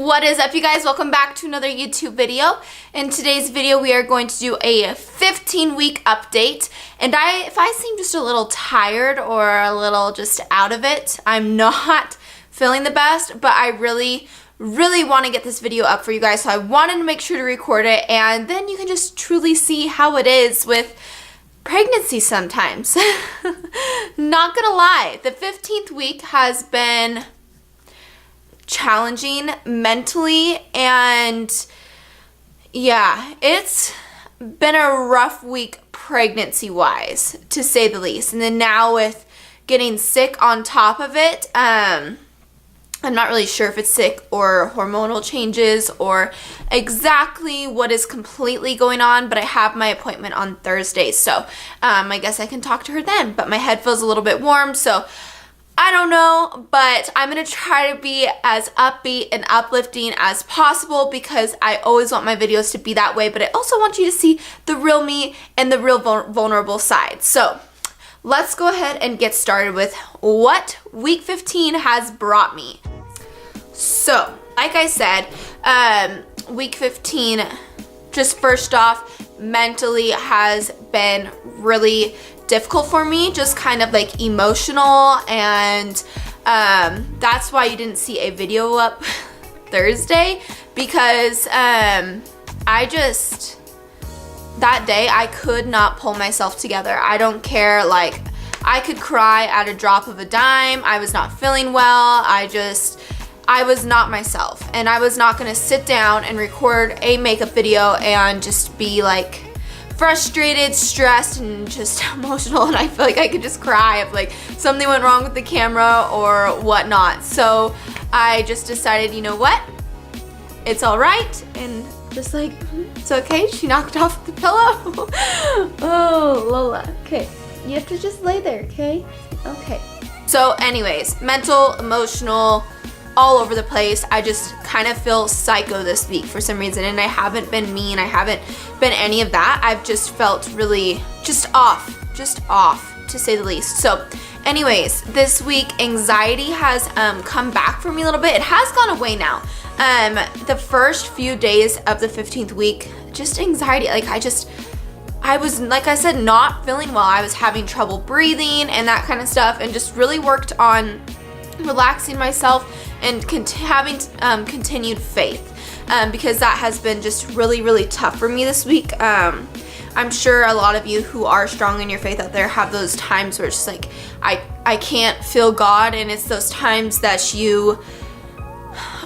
What is up, you guys? Welcome back to another YouTube video. In today's video, we are going to do a 15-week update. And if I seem just a little tired or a little just out of it, I'm not feeling the best, but I really want to get this video up for you guys. So I wanted to make sure to record it, and then you can just truly see how it is with pregnancy sometimes. Not gonna lie, the 15th week has been challenging mentally, and yeah, it's been a rough week pregnancy wise, to say the least. And then now with getting sick on top of it, I'm not really sure if it's sick or hormonal changes or exactly what is completely going on, but I have my appointment on Thursday, so I guess I can talk to her then. But my head feels a little bit warm, so I don't know, but I'm going to try to be as upbeat and uplifting as possible because I always want my videos to be that way, but I also want you to see the real me and the real vulnerable side. So let's go ahead and get started with what week 15 has brought me. So, like I said, week 15, just first off, mentally has been really difficult for me, just kind of like emotional, and that's why you didn't see a video up Thursday, because that day I could not pull myself together. I don't care, like I could cry at a drop of a dime. I was not feeling well. I was not myself, and I was not gonna sit down and record a makeup video and just be like frustrated, stressed, and just emotional, and I feel like I could just cry if like something went wrong with the camera or whatnot. So I just decided, you know what, it's all right, and just like, it's okay. She knocked off the pillow. Oh, Lola, okay, you have to just lay there, okay? Okay. So anyways, mental, emotional, all over the place. I just kind of feel psycho this week for some reason, and I haven't been mean, I haven't been any of that. I've just felt really just off to say the least. So anyways, this week anxiety has come back for me a little bit. It has gone away now. The first few days of the 15th week, just anxiety, like I was, like I said, not feeling well. I was having trouble breathing and that kind of stuff, and just really worked on relaxing myself and having continued faith, because that has been just really tough for me this week. I'm sure a lot of you who are strong in your faith out there have those times where it's just like, I can't feel God, and it's those times that you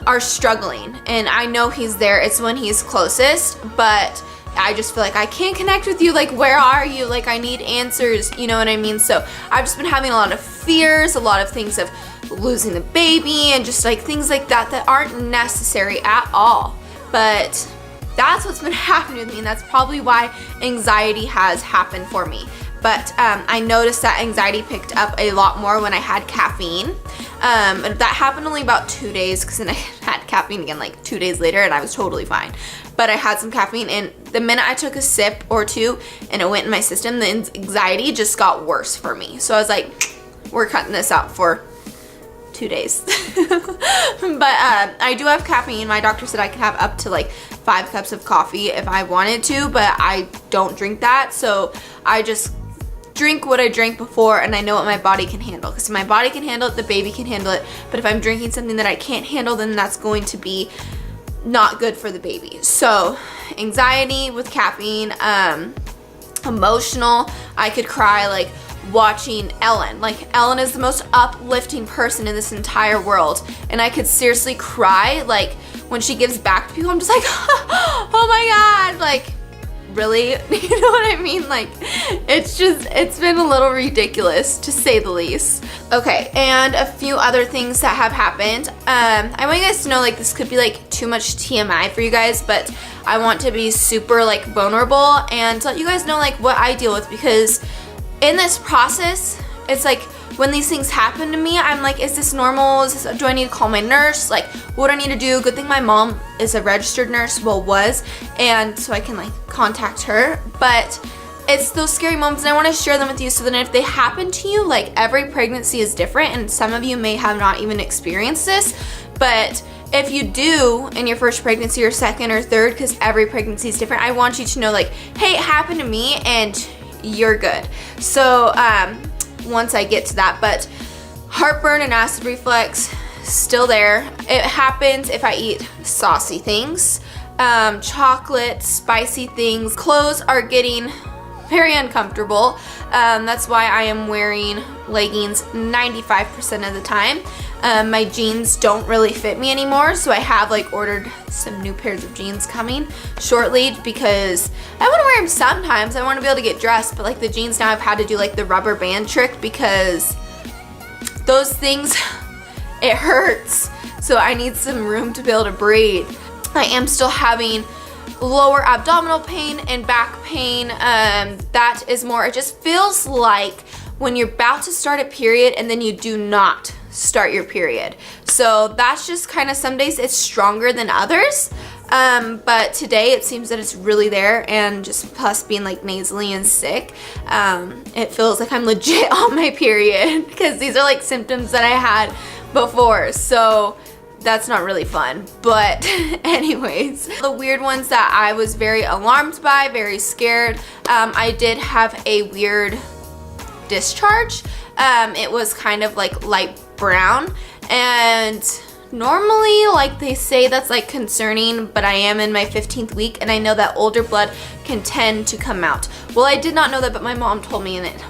are struggling, and I know He's there. It's when He's closest, but I just feel like I can't connect with you. Like, where are you? Like, I need answers, you know what I mean? So I've just been having a lot of fears, a lot of things of losing the baby, and just like things like that aren't necessary at all. But that's what's been happening with me, and that's probably why anxiety has happened for me. But I noticed that anxiety picked up a lot more when I had caffeine. And that happened only about 2 days, because then I had caffeine again like 2 days later, and I was totally fine. But I had some caffeine, and the minute I took a sip or two and it went in my system, the anxiety just got worse for me. So I was like, we're cutting this out for 2 days. But I do have caffeine. My doctor said I could have up to like 5 cups of coffee if I wanted to, but I don't drink that. So I just drink what I drank before, and I know what my body can handle, because if my body can handle it, the baby can handle it. But if I'm drinking something that I can't handle, then that's going to be not good for the baby. So anxiety with caffeine, emotional, I could cry like watching Ellen. Like, Ellen is the most uplifting person in this entire world, and I could seriously cry like when she gives back to people. I'm just like, oh my God, like, really? You know what I mean? Like, it's been a little ridiculous, to say the least. Okay, and a few other things that have happened. I want you guys to know, like, this could be like too much TMI for you guys, but I want to be super like vulnerable and let you guys know like what I deal with, because in this process, it's like when these things happen to me, I'm like, is this normal? Do I need to call my nurse? Like, what do I need to do? Good thing my mom is a registered nurse, well, was, and so I can like contact her. But it's those scary moments, and I want to share them with you, so that if they happen to you, like, every pregnancy is different, and some of you may have not even experienced this, but if you do in your first pregnancy or second or third, because every pregnancy is different, I want you to know like, hey, it happened to me and you're good. So once I get to that, but heartburn and acid reflux, still there. It happens if I eat saucy things, chocolate, spicy things. Clothes are getting very uncomfortable. That's why I am wearing leggings 95% of the time. My jeans don't really fit me anymore, so I have like ordered some new pairs of jeans coming shortly because I want to wear them sometimes. I want to be able to get dressed, but like the jeans now I've had to do like the rubber band trick because those things, it hurts. So I need some room to be able to breathe. I am still having lower abdominal pain and back pain. That is more, it just feels like when you're about to start a period and then you do not start your period. So that's just kind of, some days it's stronger than others. But today it seems that it's really there, and just plus being like nasally and sick, it feels like I'm legit on my period because these are like symptoms that I had before. So that's not really fun, but anyways, the weird ones that I was very alarmed by, very scared. I did have a weird discharge. It was kind of like light brown, and normally like they say that's like concerning, but I am in my 15th week and I know that older blood can tend to come out. Well, I did not know that, but my mom told me and it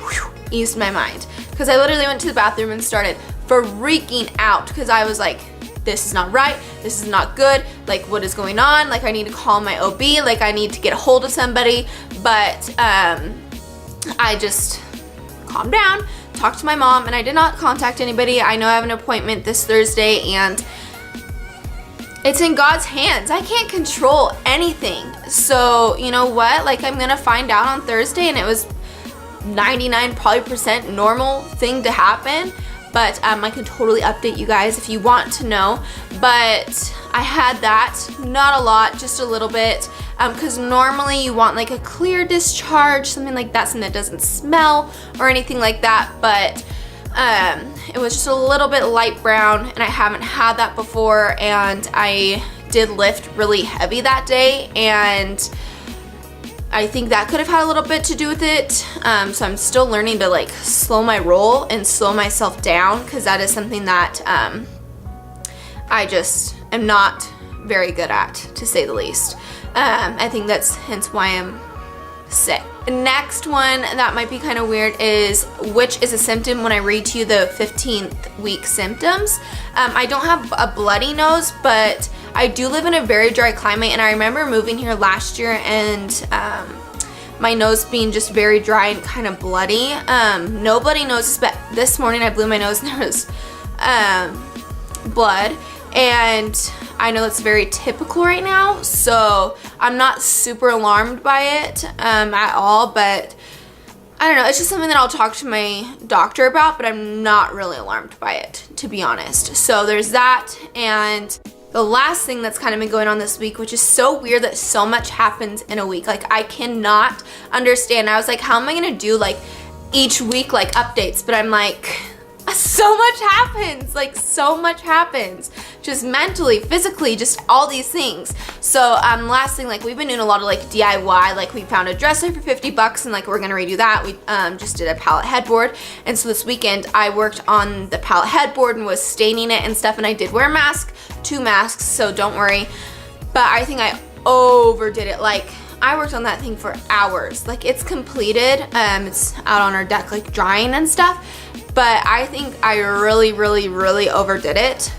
eased my mind because I literally went to the bathroom and started freaking out because I was like, this is not right, this is not good, like what is going on, like I need to call my OB, like I need to get a hold of somebody. But I just calmed down, talked to my mom, and I did not contact anybody. I know I have an appointment this Thursday and it's in God's hands. I can't control anything. So you know what, like I'm gonna find out on Thursday, and it was 99% probably normal thing to happen. But I can totally update you guys if you want to know. But I had that, not a lot, just a little bit, because normally you want like a clear discharge, something like that, something that doesn't smell or anything like that. But it was just a little bit light brown, and I haven't had that before. And I did lift really heavy that day, and I think that could have had a little bit to do with it. So I'm still learning to like slow my roll and slow myself down, because that is something that I just am not very good at, to say the least. I think that's hence why I'm sick. The next one that might be kind of weird is, which is a symptom when I read to you the 15th week symptoms. I don't have a bloody nose, but I do live in a very dry climate, and I remember moving here last year and my nose being just very dry and kind of bloody. No bloody noses, but this morning I blew my nose and there was blood, and I know that's very typical right now, so I'm not super alarmed by it at all. But I don't know, it's just something that I'll talk to my doctor about, but I'm not really alarmed by it, to be honest. So there's that. And the last thing that's kind of been going on this week, which is so weird that so much happens in a week. Like I cannot understand. I was like, how am I gonna do like each week like updates? But I'm like, so much happens, like so much happens, just mentally, physically, just all these things. So last thing, like we've been doing a lot of like DIY, like we found a dresser for 50 bucks and like we're gonna redo that. We just did a pallet headboard, and so this weekend I worked on the pallet headboard and was staining it and stuff, and I did wear a mask, 2 masks, so don't worry. But I think I overdid it. Like I worked on that thing for hours. Like it's completed, it's out on our deck like drying and stuff, but I think I really overdid it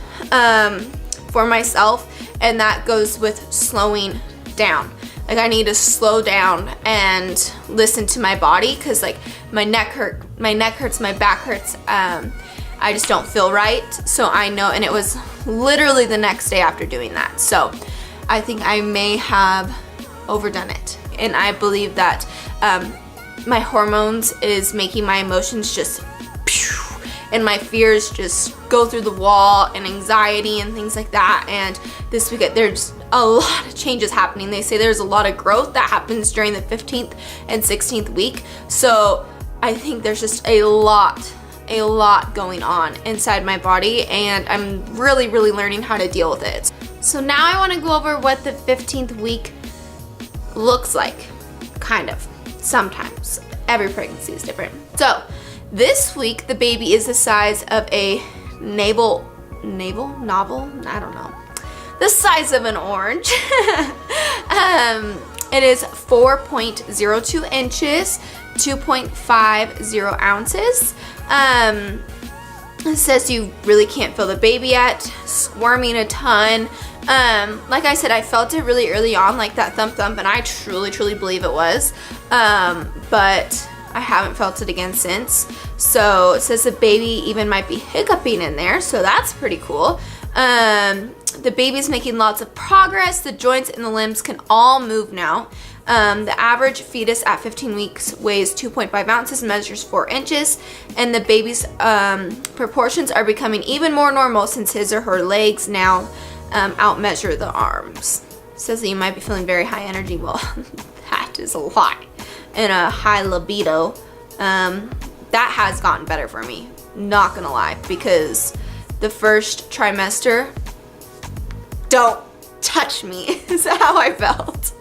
for myself, and that goes with slowing down. Like I need to slow down and listen to my body, because like my neck hurts, my back hurts, I just don't feel right. So I know, and it was literally the next day after doing that. So I think I may have overdone it, and I believe that my hormones is making my emotions just and my fears just go through the wall, and anxiety and things like that. And this week there's a lot of changes happening. They say there's a lot of growth that happens during the 15th and 16th week. So I think there's just a lot going on inside my body, and I'm really learning how to deal with it. So now I want to go over what the 15th week looks like, kind of, sometimes. Every pregnancy is different. So this week, the baby is the size of a novel? I don't know. The size of an orange. It is 4.02 inches, 2.50 ounces. It says you really can't feel the baby yet, squirming a ton. Like I said, I felt it really early on, like that thump thump, and I truly believe it was. But I haven't felt it again since. So it says the baby even might be hiccuping in there, so that's pretty cool. The baby's making lots of progress. The joints and the limbs can all move now. The average fetus at 15 weeks weighs 2.5 ounces, measures 4 inches, and the baby's proportions are becoming even more normal since his or her legs now outmeasure the arms. It says that you might be feeling very high energy. Well, that is a lie. And a high libido. That has gotten better for me, not gonna lie, because the first trimester, don't touch me is how I felt.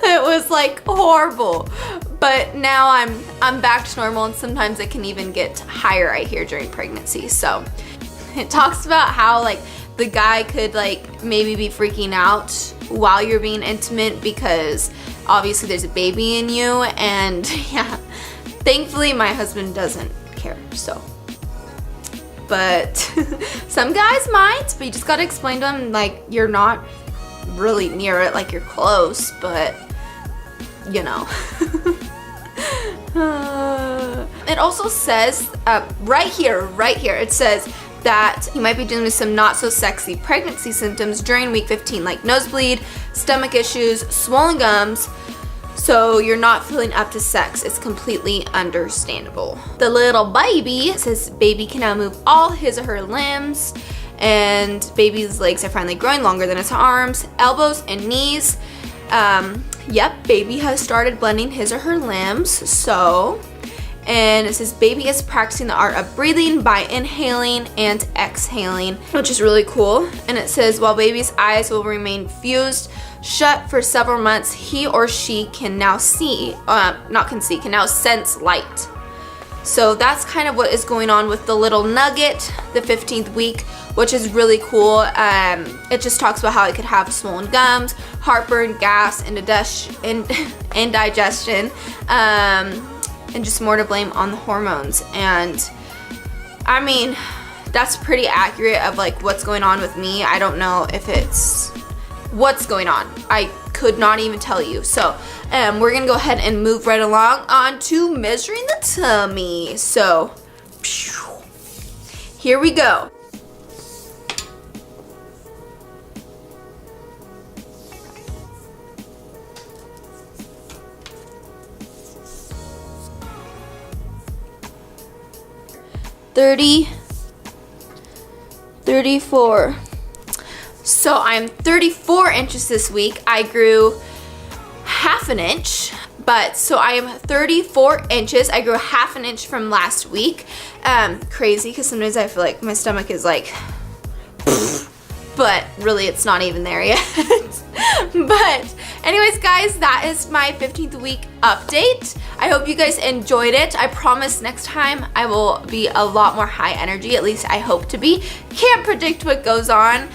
It was like horrible, but now I'm back to normal, and sometimes it can even get higher, I hear, during pregnancy. So it talks about how like the guy could like maybe be freaking out while you're being intimate because obviously there's a baby in you, and yeah, thankfully my husband doesn't care, so. But some guys might, but you just gotta explain to them like you're not really near it, like you're close, but you know. It also says right here, it says that you might be dealing with some not so sexy pregnancy symptoms during week 15, like nosebleed, stomach issues, swollen gums. So you're not feeling up to sex. It's completely understandable. The little baby, says baby can now move all his or her limbs, and baby's legs are finally growing longer than its arms, elbows, and knees. Yep, baby has started blending his or her limbs, so. And it says baby is practicing the art of breathing by inhaling and exhaling, which is really cool. And it says while baby's eyes will remain fused shut for several months, he or she can now can now sense light. So that's kind of what is going on with the little nugget, the 15th week, which is really cool. It just talks about how it could have swollen gums, heartburn, gas, indigestion, and just more to blame on the hormones. And I mean, that's pretty accurate of like what's going on with me. I don't know if it's what's going on. I could not even tell you. So we're gonna go ahead and move right along on to measuring the tummy. So here we go. $34. So I'm 34 inches this week. I grew half an inch, but so I am 34 inches. I grew half an inch from last week. Crazy, because sometimes I feel like my stomach is like, but really it's not even there yet. But anyways, guys, that is my 15th week update. I hope you guys enjoyed it. I promise next time I will be a lot more high energy, at least I hope to be. Can't predict what goes on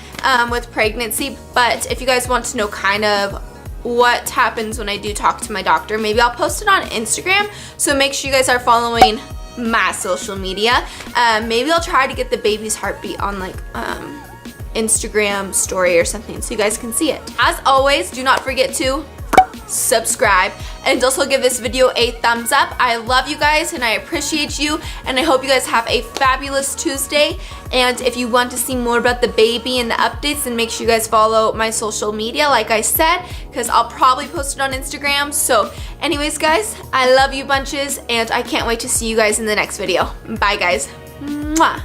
with pregnancy, but if you guys want to know kind of what happens when I do talk to my doctor, maybe I'll post it on Instagram, so make sure you guys are following my social media. Maybe I'll try to get the baby's heartbeat on like Instagram story or something so you guys can see it. As always, do not forget to subscribe and also give this video a thumbs up. I love you guys and I appreciate you, and I hope you guys have a fabulous Tuesday. And if you want to see more about the baby and the updates, then make sure you guys follow my social media like I said, because I'll probably post it on Instagram. So anyways, guys, I love you bunches and I can't wait to see you guys in the next video. Bye guys. Mwah.